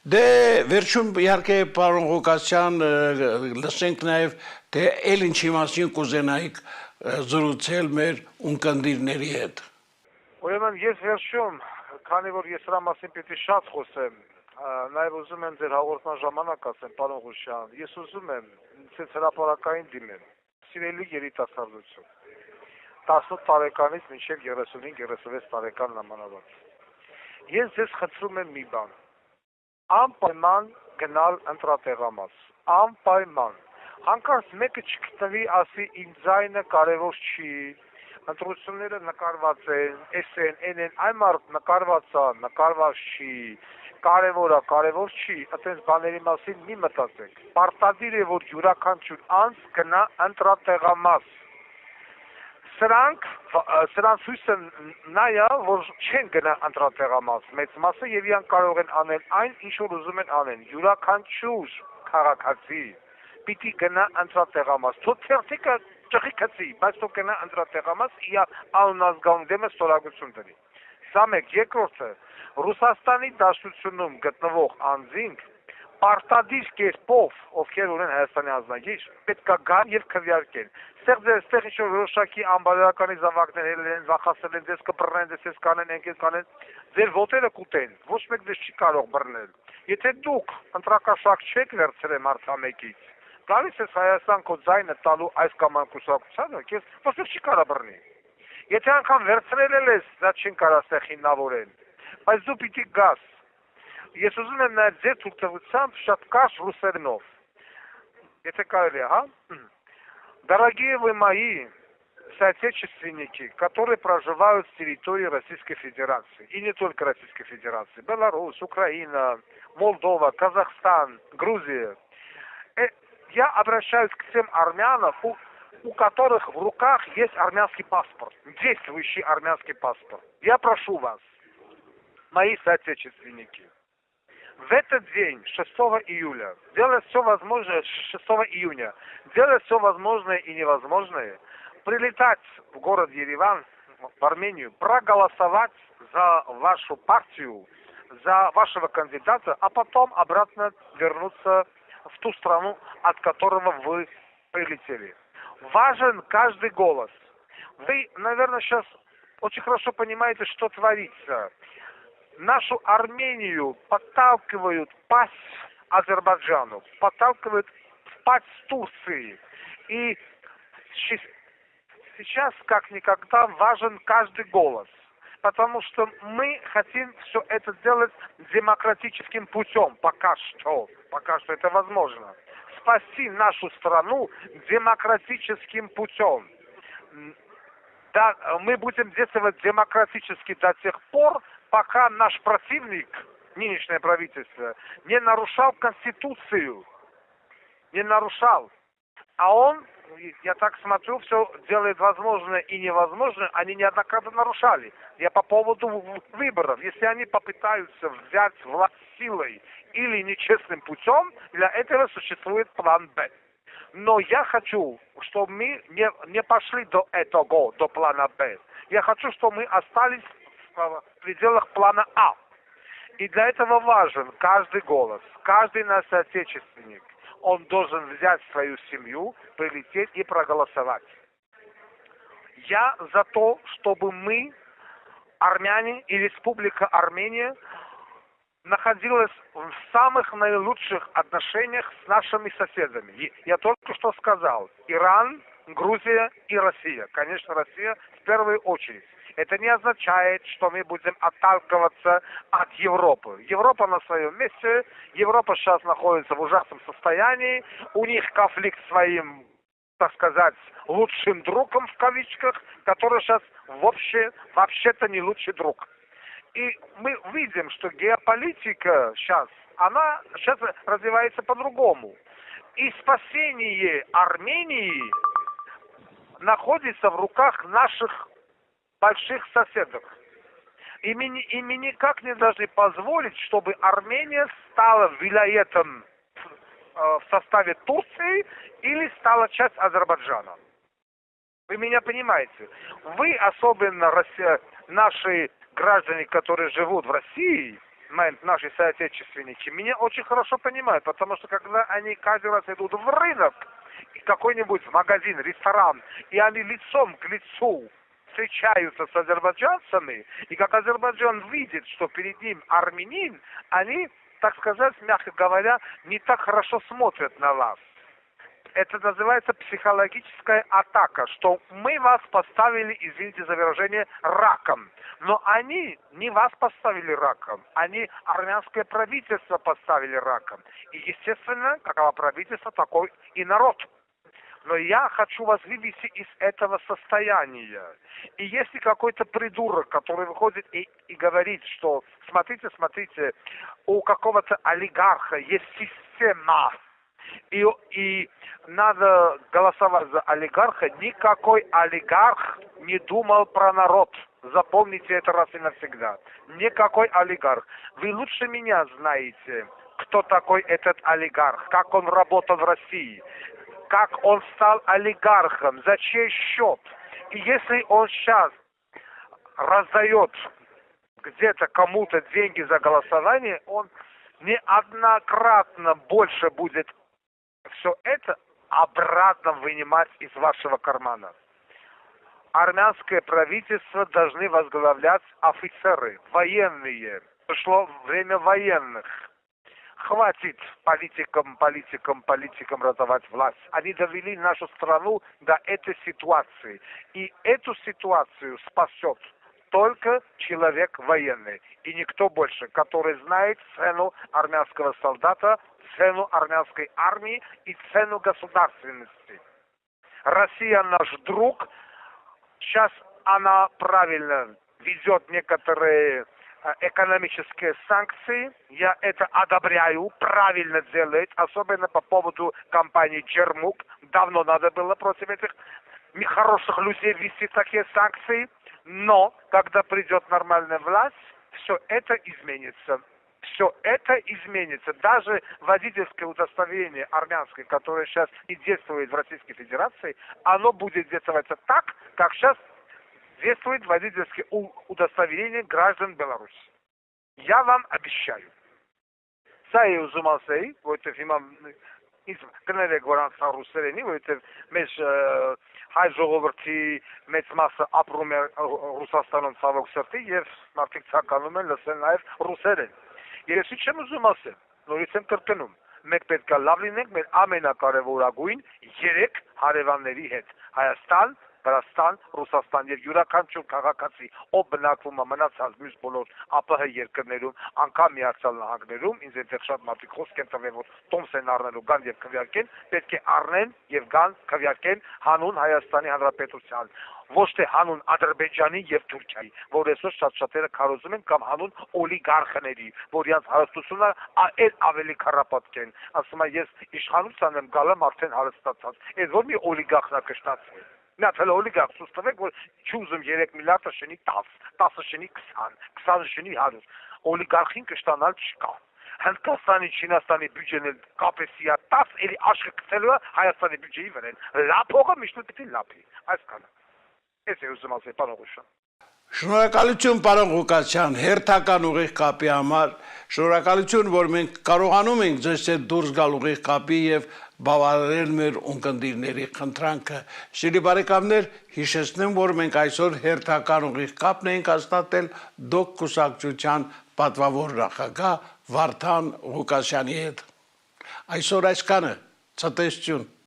Դե վերջում իհարկե պարոն Ղուկասյան լսենք նաև թե էլ ինչի մասին կուզենայիք զրուցել մեր ունկնդիրների հետ։ Ուրեմն ես վերջում, քանի որ ես դրա մասին պիտի շատ խոսեմ, նաև ուզում եմ ձեր հաղորդման ժամանակ ասեմ, պարոն Ղուկասյան, ես ուզում եմ ցած հրապարակային դիմեմ, սիրելի երիտասարդություն, 18 տարեկանից մինչև 35-36 տարեկան նամանավանդ։ Ես ձեզ խնդրում եմ մի բան, անպայման գնալ ընտրատեղամաս, անպայման, հանկարծ մեկը չգտնվի, ասի իմ ձայնը կարևոր չի, ընտրությունները նկարված են, են, այն մարդ նկարված է, նկարված չի, կարևոր չի, այդպես բաների մասին մի մտածեք, պարտադիր է, որ յուրաքանչյուր անձ գնա ընտրատեղամաս, սրանց հույսը նա է, որ չեն գնա ընտրատեղամաս մեծ մասը եւ իրանք կարող են անել այն, ինչ որ ուզում են անեն, յուրաքանչյուր քաղաքացի պիտի գնա ընտրատեղամաս, թող թերթիկը ճղի գցի, բայց թող գնա ընտրատեղամաս, իր անազգային դեմը ստորագրություն դրի։ Սա մեկ, երկրորդը, Ռուսաստանի Դաշնությունում գտնվող անձինք պարտադիր կերպով, ովքեր ունեն Հայաստանի ազգագիր, պետք է գան եւ քվեարկեն։ Ստեղ ինչ-որ որոշակի անբարոյականի զավակներ են, վախացել են, դες կբռնեն, դες կանեն, ընկել կանեն, ձեր ոտերը կուտեն, ոչ մեկ դες չի կարող բռնել։ Եթե դուք ընտրակաշակ չեք վերցրել մարդամեկից, գալիս ես Հայաստան քո ձայնը տալու այս կամ այն կուսակցությանը, քեզ ոչ մեկ չի կարող բռնի։ Եթե անգամ վերցրել ես, դա չեն կարող ստեղ հիմնավորեն, բայց դու պիտի գաս։ Ես ուզում եմ նաև ձեր թույլտվությամբ շատ կարճ ռուսերենով, եթե կարելի է, հա? Дорогие вы мои соотечественники, которые проживают с территории Российской Федерации, и не только Российской Федерации, Беларусь, Украина, Молдова, Казахстан, Грузия, я обращаюсь к тем армянам, у которых в руках есть армянский паспорт, действующий армянский паспорт. Я прошу вас, мои соотечественники, в этот день, 6 июля, делать все возможное, 6 июня, делать все возможное и невозможное, прилетать в город Ереван, в Армению, проголосовать за вашу партию, за вашего кандидата, а потом обратно вернуться в ту страну, от которого вы прилетели. Важен каждый голос. Вы, наверное, сейчас очень хорошо понимаете, что творится. Нашу Армению подталкивают пасть Азербайджану, подталкивают впасть Турции. И сейчас, как никогда, важен каждый голос. Потому что мы хотим все это сделать демократическим путем. Пока что это возможно. Спасти нашу страну демократическим путем. Да, мы будем действовать демократически до тех пор, пока наш противник, нынешнее правительство, не нарушал Конституцию. Не нарушал. А он, я так смотрю, все делает возможное и невозможное, они неоднократно нарушали. Я по поводу выборов. Если они попытаются взять власть силой или нечестным путем, для этого существует план Б. Но я хочу, чтобы мы не пошли до этого, до плана Б. Я хочу, чтобы мы остались в пределах плана А. И для этого важен каждый голос, каждый наш соотечественник. Он должен взять свою семью, прилететь и проголосовать. Я за то, чтобы мы, армяне и Республика Армения, находилась в самых наилучших отношениях с нашими соседами. Я только что сказал, Иран, Грузия и Россия. Конечно, Россия в первую очередь. Это не означает, что мы будем отталкиваться от Европы. Европа на своем месте, Европа сейчас находится в ужасном состоянии, у них конфликт с своим, так сказать, лучшим другом в кавычках, который сейчас вообще-то не лучший друг. И мы видим, что геополитика она сейчас развивается по-другому. И спасение Армении находится в руках наших больших соседов. И мы никак не должны позволить, чтобы Армения стала вилаетом в составе Турции или стала часть Азербайджана. Вы меня понимаете? Вы, особенно наши граждане, которые живут в России, наши соотечественники, меня очень хорошо понимают, потому что когда они каждый раз идут в рынок, какой-нибудь магазин, ресторан, и они лицом к лицу встречаются с азербайджанцами, и как Азербайджан видит, что перед ним армянин, они, так сказать, мягко говоря, не так хорошо смотрят на вас. Это называется психологическая атака, что мы вас поставили, извините за выражение, раком. Но они не вас поставили раком, они армянское правительство поставили раком. И, естественно, каково правительство, такой и народ. Но я хочу вас вывести из этого состояния. И если какой-то придурок, который выходит и говорит, что смотрите, у какого-то олигарха есть система, и надо голосовать за олигарха, никакой олигарх не думал про народ. Запомните это раз и навсегда. Никакой олигарх. Вы лучше меня знаете, кто такой этот олигарх, как он работал в России, как он стал олигархом, за чей счет. И если он сейчас раздает где-то кому-то деньги за голосование, он неоднократно больше будет все это обратно вынимать из вашего кармана. Армянское правительство должны возглавлять офицеры, военные. Пришло время военных. Хватит политикам раздавать власть. Они довели нашу страну до этой ситуации. И эту ситуацию спасет только человек военный. И никто больше, который знает цену армянского солдата, цену армянской армии и цену государственности. Россия наш друг. Сейчас она правильно ведет некоторые экономические санкции. Я это одобряю, правильно делает, особенно по поводу компании Джермук. Давно надо было против этих хороших людей ввести такие санкции. Но, когда придет нормальная власть, все это изменится. Все это изменится. Даже водительское удостоверение армянское, которое сейчас и действует в Российской Федерации, оно будет действовать так, как сейчас действует водительское удостоверение граждан Беларуси. Я вам обещаю. Սա է ուզում ասեի, որովհետև հիմա ինձ կներեք, որ անցան ռուսերենի, որովհետև մեր հայ ժողովրդի մեծ մասը ապրում է Ռուսաստանում ցավոք սրտի եւ մարդիկ ցանկանում են լսել նաեւ ռուսերեն։ Ես ինչ եմ ուզում ասել, նորից եմ կրկնում, մենք պետք է լավ լինենք մեր ամենակարևորագույն 3 հարևանների հետ՝ Հայաստան, Վրաստան, Ռուսաստան եւ յուրաքանչյուր քաղաքացի, ով բնակվում է մնացած մյուս բոլոր ԱՊՀ երկրներում, անգամ Միացյալ Նահանգներում, ինձ այնտեղ շատ մարդիկ խոսք են տվել, որ տոմս են առնելու գան եւ քվեարկեն, պետք է առնեն եւ գան քվեարկեն հանուն Հայաստանի Հանրապետության, ոչ թե հանուն Ադրբեջանի եւ Թուրքիայի, որ այսօր շատ-շատերը քարոզում են, կամ հանուն օլիգարխների, որ իրաց հարստությունը այլ ավելի քարապատկ են։ Ասում եմ, ես իշխանության եմ գալը արդեն հարստացած։ Այդ որ մի օլիգարխնա կշտացվի։ Նա թել օլիգարխ սուստվեք, որ չուզում 3 միլիարդը շնի 10, 10-ը շնի 20, 20-ը շնի 100։ Օլիգարխին կշտանալ չկա։ Հնդկաստանի, Չինաստանի բյուջեն էլ կապեսիա 10, էլի աշխը գցելու է Հայաստանի բյուջեի վրա։ Լափողը միշտ պիտի լափի։ Այսքանը։ Էս է ուզում ասել, պարոն Ղուշան։ Շնորհակալություն պարոն Ղուկասյան, հերթական ուղիղ կապի համար, շնորհակալություն, որ մենք կարողանում ենք ձեզ հետ դուրս գալ ուղիղ կապի եւ բավարարել մեր ունկնդիրների խնդրանքը։ Սիրելի բարեկամներ, հիշեցնեմ, որ մենք այսօր հերթական ուղիղ կապն ենք հաստատել ԴՕԿ կուսակցության պատվավոր նախագահ Վարդան Ղուկասյանի հետ։ Այսօր այսքանը, ցտեսություն։